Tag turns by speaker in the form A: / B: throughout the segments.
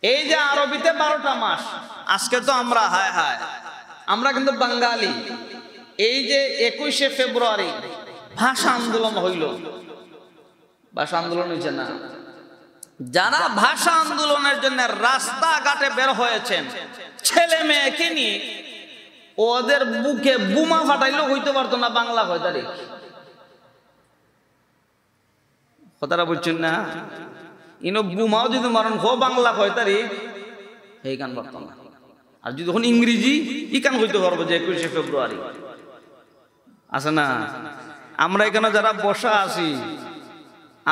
A: এই যে আরবিতে 12টা মাস, আজকে তো আমরা হায় হায় আমরা কিন্তু বাঙালি। এই যে 21শে ফেব্রুয়ারি ভাষা আন্দোলন হইল, ভাষা আন্দোলন হয়েছে না? যারা ভাষা আন্দোলনের জন্য রাস্তাঘাটে বের হয়েছেন ছেলে মেয়েকে নিয়ে, ওদের বুকে বোমা ফাটাইলেও হইতে পারতো না বাংলা 6 তারিখ। কথাটা বুঝছেন না? ইনো বোমাও যদি মারণ হো বাংলা 6 তারিখ, এই গান পারত না। আর যদি তখন ইংরেজি ই কান হইতে পারবো যে 21শে ফেব্রুয়ারি আছে না? আমরা এখানে যারা বসা আছি,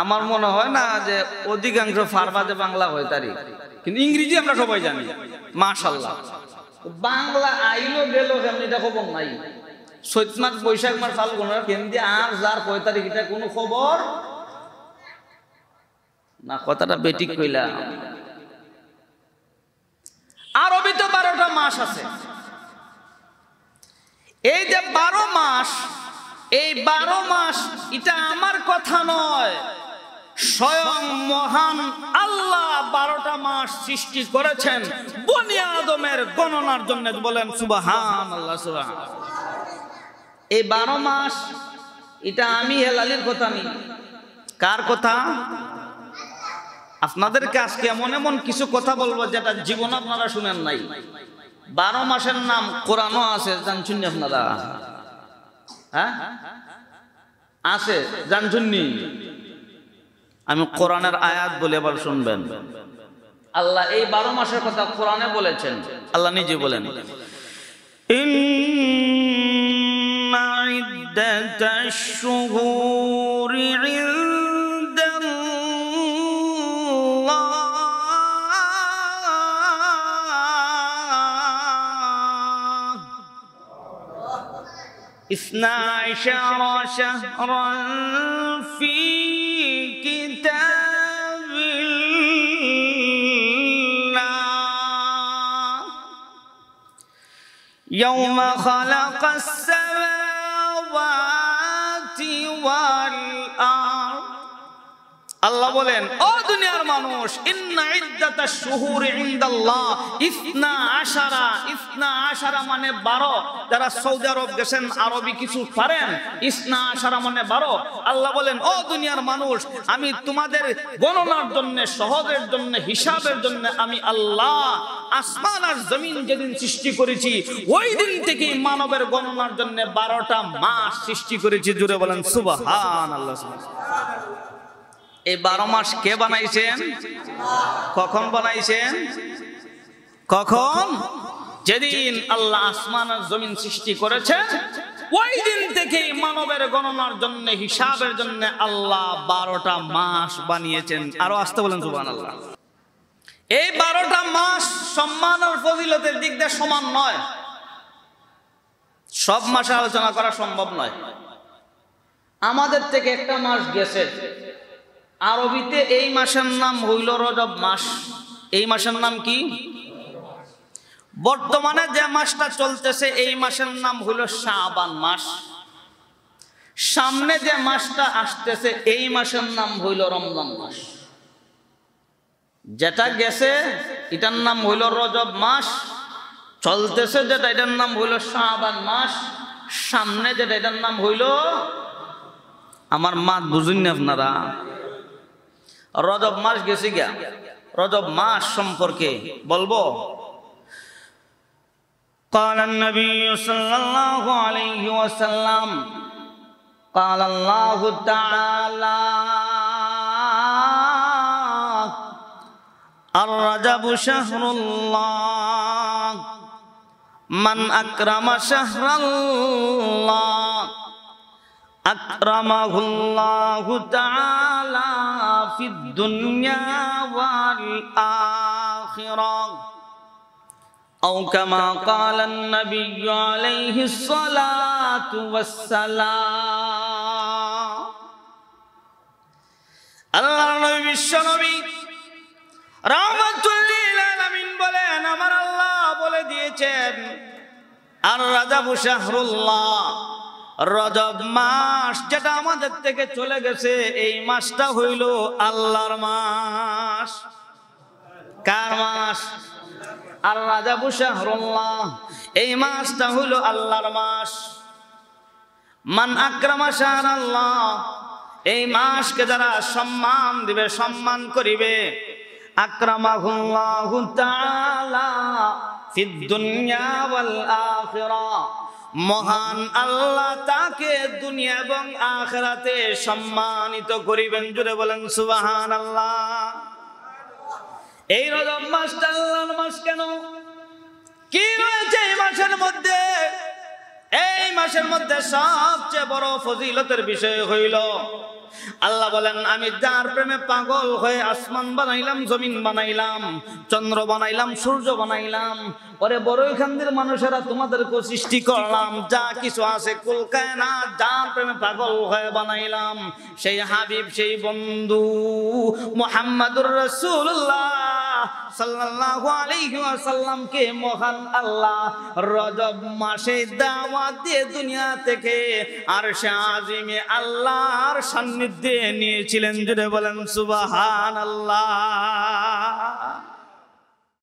A: আমার মনে হয় না যে অধিকাংশ ফারবা যে বাংলা 6 তারিখ, কিন্তু ইংরেজি আমরা সবাই জানি মাশাআল্লাহ। বাংলা আইলো গেল কেমন এটা খবর নাই। চৈত মাস, বৈশাখ মাস, ফাল্গুন কেমনি আর যার 6 তারিখ এটা কোনো খবর না। কথাটা বেঠিক কইলাম। আরবিতে 12টা মাস আছে। এই যে 12 মাস, এই 12 মাস এটা আমার কথা নয়, স্বয়ং মহান আল্লাহ 12টা মাস সৃষ্টি করেছেন বনি আদমের গণনার জন্য। বলেন সুবহানাল্লাহ, সুবহানাল্লাহ। এই 12 মাস এটা আমি হেলালির কথা নেই। কার কথা? আপনাদেরকে আজকে এমন এমন কিছু কথা বলবো যেটা জীবন আপনারা শুনেন নাই। 12 মাসের নাম কোরআনও আছে, জানছেন আপনারা? হ্যাঁ আছে, জানছেন? আমি কোরআনের আয়াত বলে এবার শুনবেন। আল্লাহ এই 12 মাসের কথা কোরআনে বলেছেন। আল্লাহ নিজে বলেন, ইন্না ইদ্দাতাশ শুহুরি اثنا عشر شهرا في كتاب الله يوم خلق السماوات والأرض। আল্লাহ বলেন, ও দুনিয়ার মানুষ, ইন্না ইদ্দাতাশ শুহুরি ইনদাল্লাহ ইসনা আশারা মানে 12। যারা সৌদি আরব গেছেন, আরবি কিছু পারেন, ইসনা আশারা মানে 12। আল্লাহ বলেন, ও দুনিয়ার মানুষ, আমি তোমাদের গণনার জন্য, সহজের জন্য, হিসাবের জন্য আমি আল্লাহ আসমান আর জমিন যেদিন সৃষ্টি করেছি ওই দিন থেকেই মানবের গণনার জন্য 12টা মাস সৃষ্টি করেছি। জুড়ে বলেন সুবহানাল্লাহ, সুবহানাল্লাহ। এই 12 মাস কে বানাইছেন? কখন বানাইছেন? কখন? যেদিন আল্লাহ আসমান আর জমিন সৃষ্টি করেছেন ওই দিন থেকে মানবের গণনার জন্য, হিসাবের জন্য আল্লাহ 12টা মাস বানিয়েছেন। আরো আসতে বলেন সুবহানাল্লাহ। এই 12টা মাস সম্মান আর ফজিলতের দিক দিয়ে সমান নয়। সব মাসে আলোচনা করা সম্ভব নয়। আমাদের থেকে একটা মাস গেছে। আরবিতে এই মাসের নাম হইল রজব মাস। এই মাসের নাম কি? বর্তমানে যে মাসটা চলতেছে এই মাসের নাম হইল শাবান মাস। সামনে যে মাসটা আসতেছে এই মাসের নাম হইল রমজান মাস। যেটা গেছে এটার নাম হইল রজব মাস, চলতেছে যেটা এটার নাম হইল শাবান মাস, সামনে যেটা এটার নাম হইল, আমার মাত বুঝুন না আপনারা? রজব মাস গেছে গিয়া, রজব মাস সম্পর্কে বলবো। قال النبي صلى الله عليه وسلم قال الله تعالى الرجب شهر الله من أكرم شهر الله أكرمه الله تعالى في الدنيا والآخرة أو كما قال النبي عليه الصلاة والسلام। আল্লাহর নবী বিশ্বনবী রাহমাতুল লিল আলামিন বলেন, আমার আল্লাহ বলে দিয়েছেন আর রাজাবু শাহরুল্লাহ, রজব মাস যেটা আমাদের থেকে চলে গেছে এই মাসটা হইল আল্লাহর মাস। কার মাস? আর রাজাবু শাহরুল্লাহ, এই মাসটা হলো আল্লাহর মাস। মান আকরামা শাহরাল্লাহ, এই মাসকে যারা সম্মান দিবে, সম্মান করিবে, আকরামাহুল্লাহু তাআলা ফিদ দুনিয়া ওয়াল আখিরাহ, মহান আল্লাহ তাকে দুনিয়া এবং আখিরাতে সম্মানিত করিবেন। জুড়ে বলেন সুবহানাল্লাহ। এই রজব মাসটা আল্লাহর মাস কেন? কি রয়েছে এই মাসের মধ্যে? এই মাসের মধ্যে সবচেয়ে বড় ফজিলতের বিষয় হইল, আল্লাহ বলেন, আমি যার প্রেমে পাগল হয়ে আসমান বানাইলাম, জমিন বানাইলাম, চন্দ্র বানাইলাম, সূর্য বানাইলাম, ওরে বড়ইখানদের মানুষেরা তোমাদেরকে সৃষ্টি করলাম, যা কিছু আছে কুল কায়নাত যার প্রেমে পাগল হয়ে বানাইলাম, সেই হাবিব, সেই বন্ধু মুহাম্মাদুর রাসূলুল্লাহ সাল্লাল্লাহু আলাইহি ওয়াসাল্লামকে মহান আল্লাহ রজব মাসে দাওয়াত দিয়ে দুনিয়া থেকে আরশে আজিমে আল্লাহর সান্নিধ্যে নিয়েছিলেন। জুড়ে বলেন সুবহানাল্লাহ।